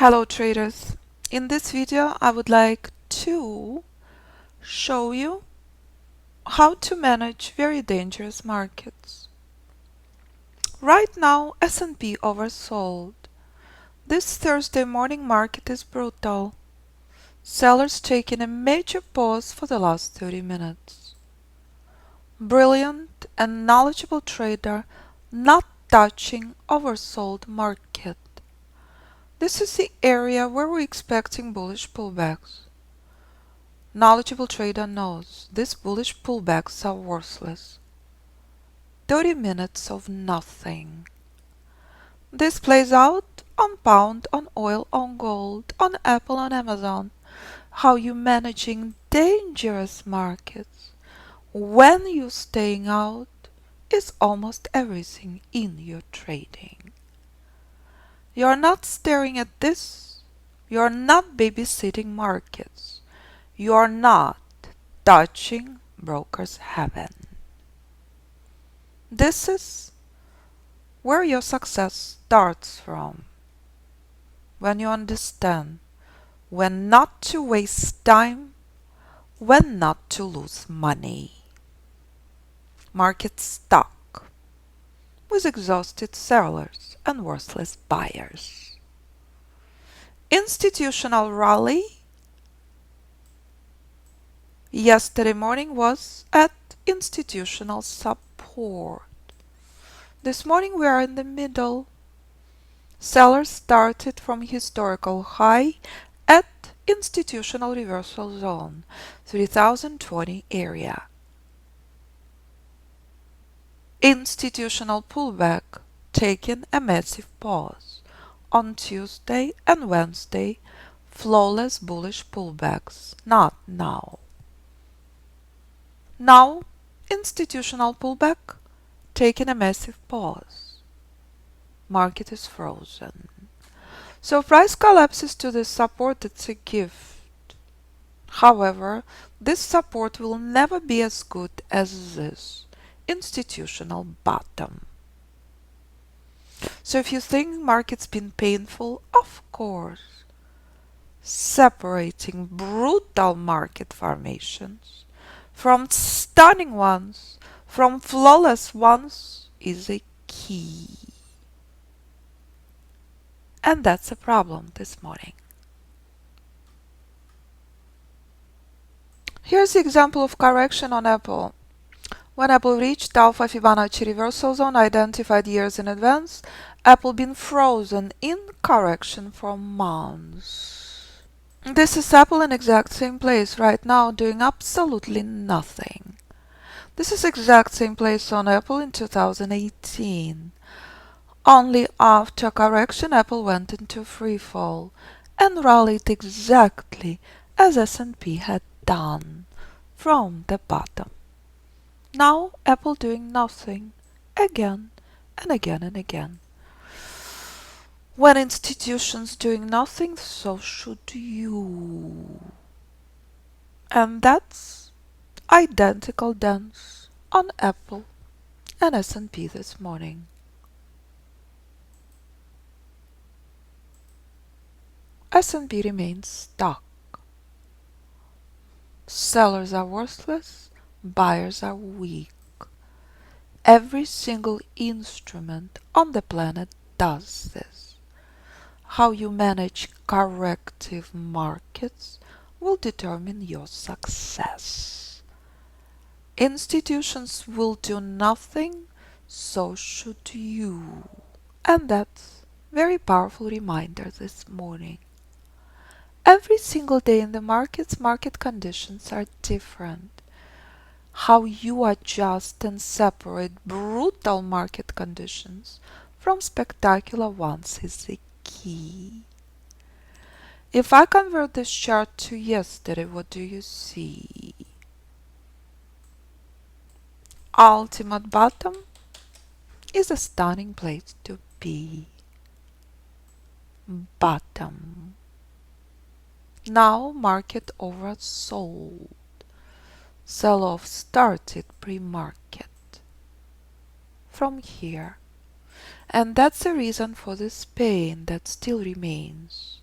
Hello traders, in this video I would like to show you how to manage very dangerous markets. Right now S&P oversold. This Thursday morning market is brutal. Sellers taking a major pause for the last 30 minutes. Brilliant and knowledgeable trader not touching oversold market. This is the area where we're expecting bullish pullbacks. Knowledgeable trader knows these bullish pullbacks are worthless. 30 minutes of nothing. This plays out on pound, on oil, on gold, on Apple, on Amazon. How you managing dangerous markets when you staying out is almost everything in your trading. You're not staring at this. You're not babysitting markets. You're not touching broker's heaven. This is where your success starts from. When you understand when not to waste time, when not to lose money. Market stuck with exhausted sellers and worthless buyers. Institutional rally yesterday morning was at institutional support. This morning we are in the middle. Sellers started from historical high at institutional reversal zone 3020 area. Institutional pullback taking a massive pause. On Tuesday and Wednesday, flawless bullish pullbacks, not now. Now, institutional pullback taking a massive pause. Market is frozen. So price collapses to this support, it's a gift. However, this support will never be as good as this institutional bottom. So if you think market's been painful, of course, separating brutal market formations from stunning ones, from flawless ones is a key. And that's a problem this morning. Here's the example of correction on Apple. When Apple reached alpha Fibonacci reversal zone identified years in advance, Apple been frozen in correction for months. This is Apple in exact same place right now doing absolutely nothing. This is exact same place on Apple in 2018. Only after correction Apple went into free fall and rallied exactly as S&P had done from the bottom. Now Apple doing nothing again and again and again. When institutions doing nothing, so should you. And that's identical dance on Apple and S&P this morning. S&P remains stuck. Sellers are worthless, buyers are weak. Every single instrument on the planet does this. How you manage corrective markets will determine your success. Institutions will do nothing, so should you. And that's a very powerful reminder this morning. Every single day in the markets, market conditions are different. How you adjust and separate brutal market conditions from spectacular ones is the key. If I convert this chart to yesterday, what do you see? Ultimate bottom is a stunning place to be. Bottom. Now market oversold. Sell-off started pre-market. From here. And that's the reason for this pain that still remains.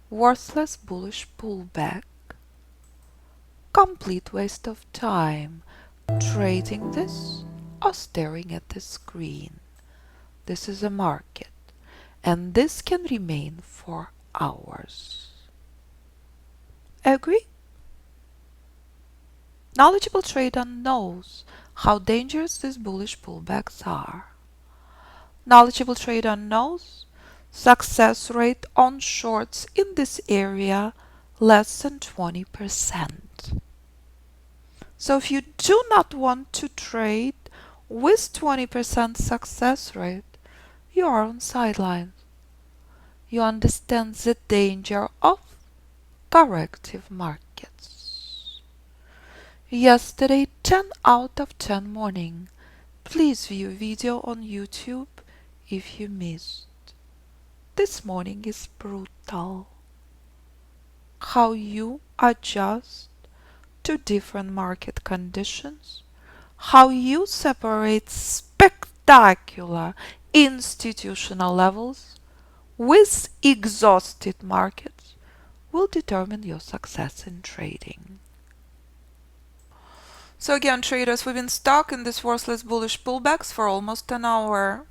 worthless bullish pullback, complete waste of time trading this or staring at the screen. This is a market, and this can remain for hours. Agree? Knowledgeable trader knows how dangerous these bullish pullbacks are. Knowledgeable trader knows success rate on shorts in this area less than 20%. So if you do not want to trade with 20% success rate, you are on sidelines. You understand the danger of corrective markets. Yesterday 10 out of 10 morning. Please view video on YouTube if you missed. This morning is brutal. How you adjust to different market conditions, how you separate spectacular institutional levels with exhausted markets will determine your success in trading. So again, traders, we've been stuck in this worthless bullish pullbacks for almost an hour.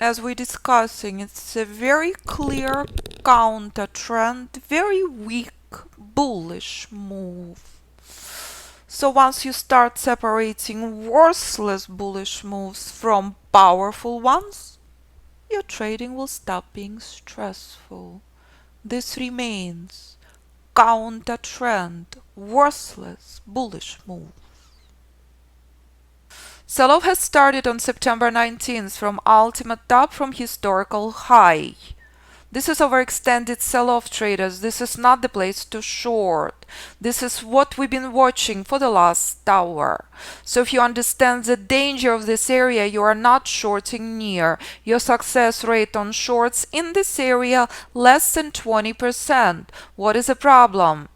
As we're discussing, it's a very clear counter trend, very weak bullish move. So once you start separating worthless bullish moves from powerful ones, your trading will stop being stressful. This remains counter trend, worthless bullish move. Sell-off has started on September 19th from ultimate top from historical high. This is overextended sell-off, traders. This is not the place to short. This is what we've been watching for the last hour. So if you understand the danger of this area, you are not shorting near. Your success rate on shorts in this area less than 20%. What is the problem?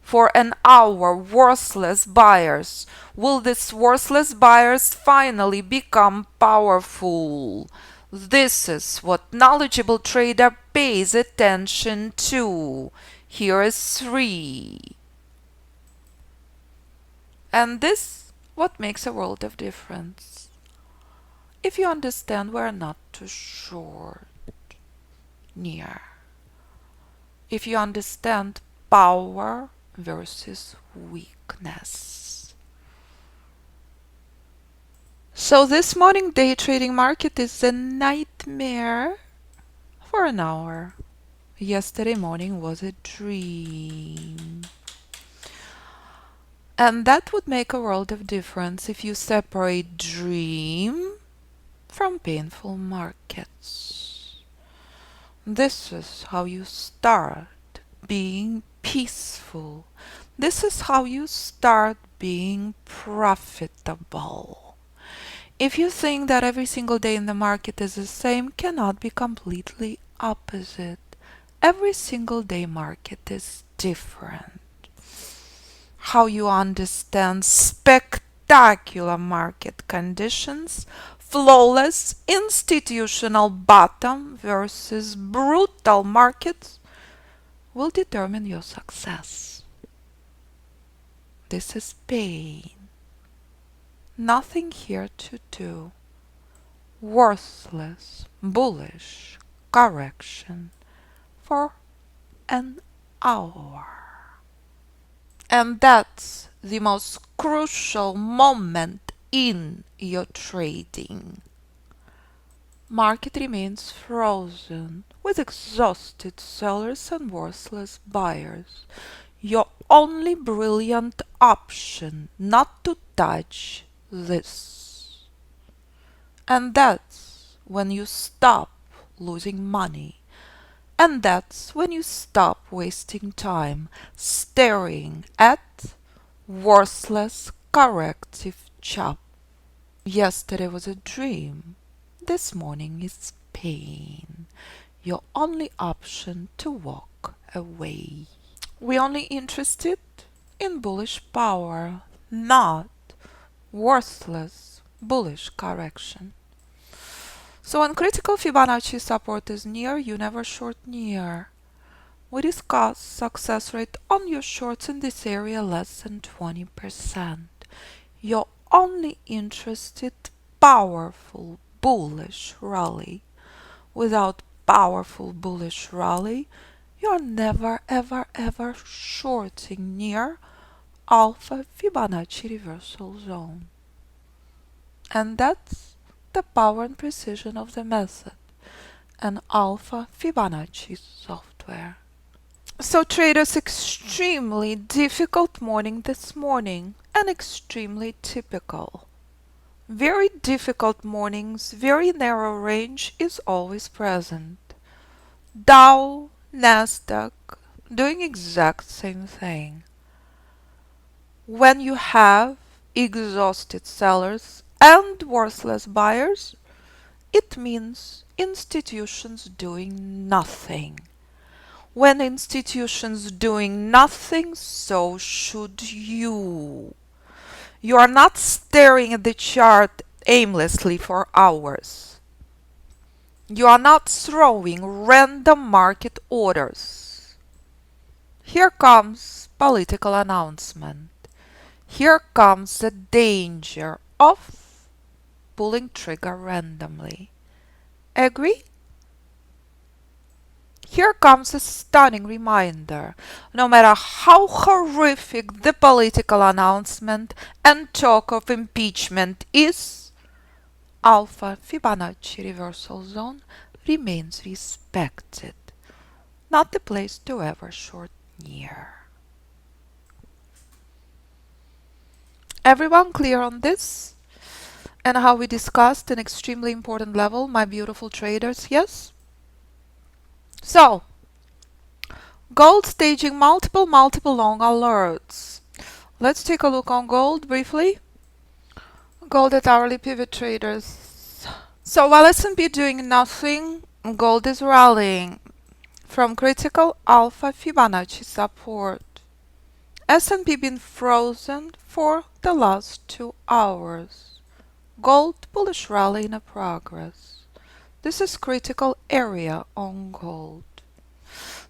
For an hour, worthless buyers. Will these worthless buyers finally become powerful? This is what knowledgeable trader pays attention to. Here is 3. And this what makes a world of difference. If you understand where not to short near. If you understand power versus weakness. So this morning day trading market is a nightmare for an hour. Yesterday morning was a dream. And that would make a world of difference if you separate dream from painful markets. This is how you start being peaceful. This is how you start being profitable. If you think that every single day in the market is the same, cannot be completely opposite. Every single day market is different. How you understand spectacular market conditions, flawless institutional bottom versus brutal markets will determine your success. This is pain. Nothing here to do. Worthless, bullish correction for an hour. And that's the most crucial moment in your trading. Market remains frozen with exhausted sellers and worthless buyers. Your only brilliant option not to touch this. And that's when you stop losing money. And that's when you stop wasting time staring at worthless corrective chop. Yesterday was a dream. This morning is pain. Your only option to walk away. We're only interested in bullish power, not worthless bullish correction. So when critical Fibonacci support is near, you never short near. We discuss success rate on your shorts in this area less than 20%. You're only interested powerful bullish rally. Without powerful bullish rally, you're never ever ever shorting near alpha Fibonacci reversal zone. And that's the power and precision of the method and alpha Fibonacci software. So traders, extremely difficult morning this morning and extremely typical. Very difficult mornings, very narrow range is always present. Dow, Nasdaq, doing exact same thing. When you have exhausted sellers and worthless buyers, it means institutions doing nothing. When institutions doing nothing, so should you. You are not staring at the chart aimlessly for hours. You are not throwing random market orders. Here comes political announcement. Here comes the danger of pulling trigger randomly. Agree? Here comes a stunning reminder. No matter how horrific the political announcement and talk of impeachment is, alpha Fibonacci reversal zone remains respected. Not the place to ever short near. Everyone clear on this? And how we discussed an extremely important level, my beautiful traders, yes? So, gold staging multiple long alerts. Let's take a look on gold briefly. Gold at hourly pivot traders. So while S&P doing nothing, gold is rallying from critical alpha Fibonacci support. S&P been frozen for the last 2 hours. Gold bullish rally in progress. This is critical area on gold.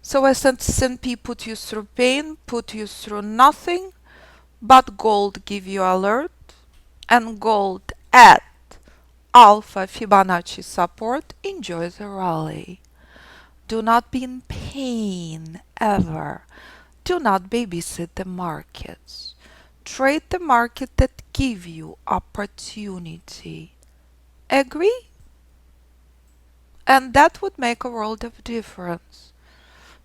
So S&P put you through pain, put you through nothing, but gold give you alert, and gold at alpha Fibonacci support enjoys a rally. Do not be in pain ever. Do not babysit the markets. Trade the market that give you opportunity. Agree? And that would make a world of difference.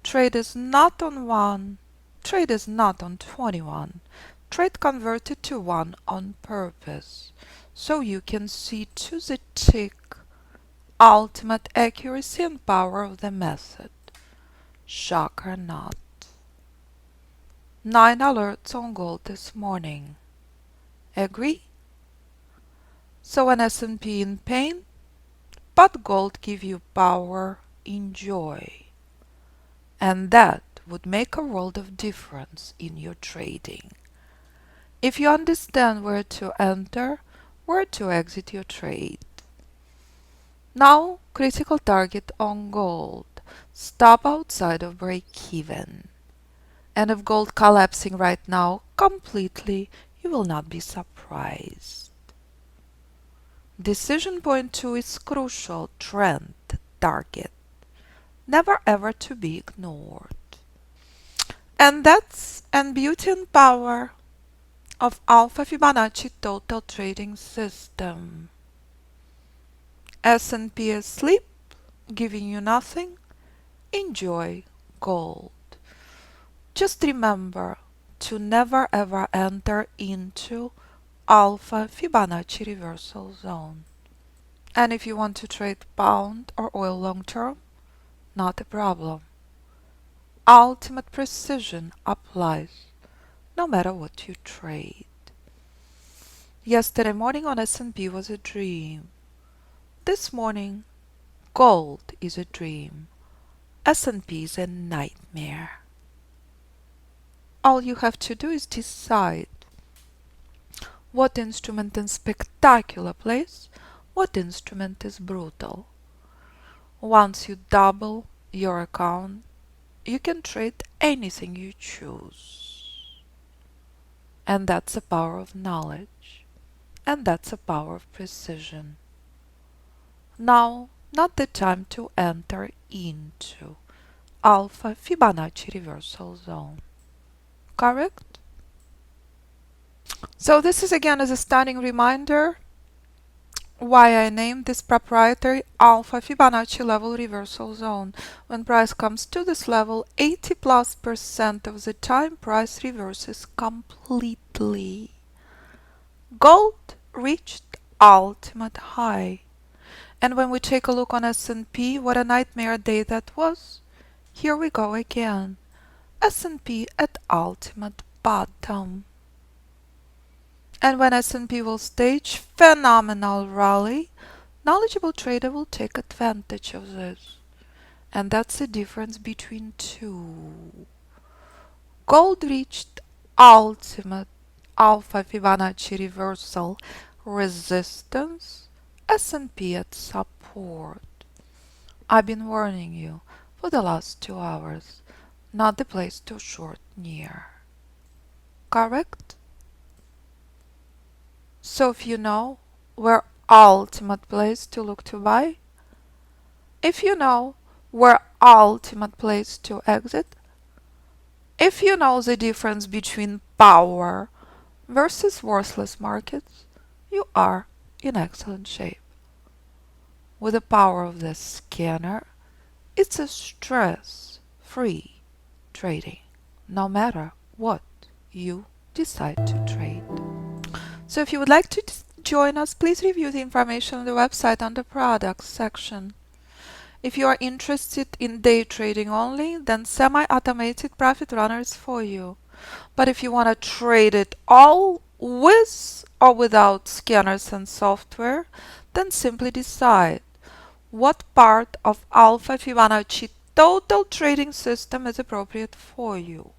Trade is not on 1. Trade is not on 21. Trade converted to 1 on purpose. So you can see to the tick ultimate accuracy and power of the method. Shock or not. 9 alerts on gold this morning. Agree? So an S&P in pain, but gold give you power, enjoy. And that would make a world of difference in your trading. If you understand where to enter, where to exit your trade. Now, critical target on gold. Stop outside of break-even. And if gold collapsing right now completely, you will not be surprised. Decision point 2 is crucial trend target. Never ever to be ignored. And that's and beauty and power of Alpha Fibonacci total trading system. S&P asleep, giving you nothing. Enjoy gold. Just remember to never ever enter into alpha Fibonacci reversal zone. And if you want to trade pound or oil long term, not a problem. Ultimate precision applies no matter what you trade. Yesterday morning on S&P was a dream. This morning, gold is a dream. S&P is a nightmare. All you have to do is decide what instrument in spectacular place What instrument is brutal? Once you double your account, you can trade anything you choose. And that's the power of knowledge. And that's the power of precision. Now, not the time to enter into alpha Fibonacci reversal zone. Correct? So this is again as a stunning reminder why I named this proprietary alpha Fibonacci level reversal zone. When price comes to this level, 80+% of the time price reverses completely. Gold reached ultimate high. And when we take a look on S&P, what a nightmare day that was. Here we go again. S&P at ultimate bottom. And when S&P will stage phenomenal rally, knowledgeable trader will take advantage of this. And that's the difference between two. Gold reached ultimate alpha Fibonacci reversal resistance, S&P at support. I've been warning you for the last 2 hours, not the place to short near. Correct? So if you know where ultimate place to look to buy, if you know where ultimate place to exit, if you know the difference between power versus worthless markets, you are in excellent shape. With the power of the scanner, it's a stress-free trading, no matter what you decide to trade. So if you would like to join us, please review the information on the website on the products section. If you are interested in day trading only, then semi-automated profit runner is for you. But if you want to trade it all with or without scanners and software, then simply decide what part of Alpha Fibonacci total trading system is appropriate for you.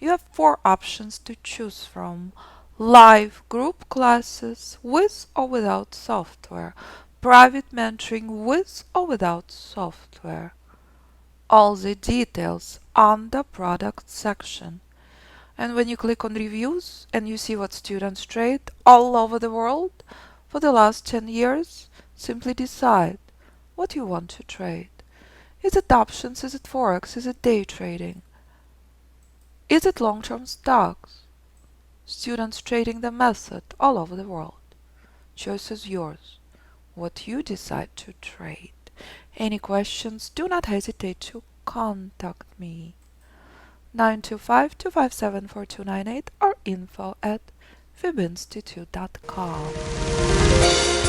You have 4 options to choose from: live group classes with or without software, private mentoring with or without software. All the details on the product section. And when you click on reviews and you see what students trade all over the world for the last 10 years, simply decide what you want to trade. Is it options? Is it forex? Is it day trading? Is it long-term stocks? Students trading the method all over the world. Choice is yours. What you decide to trade. Any questions? Do not hesitate to contact me. 925-257-4298 or info@fibinstitute.com.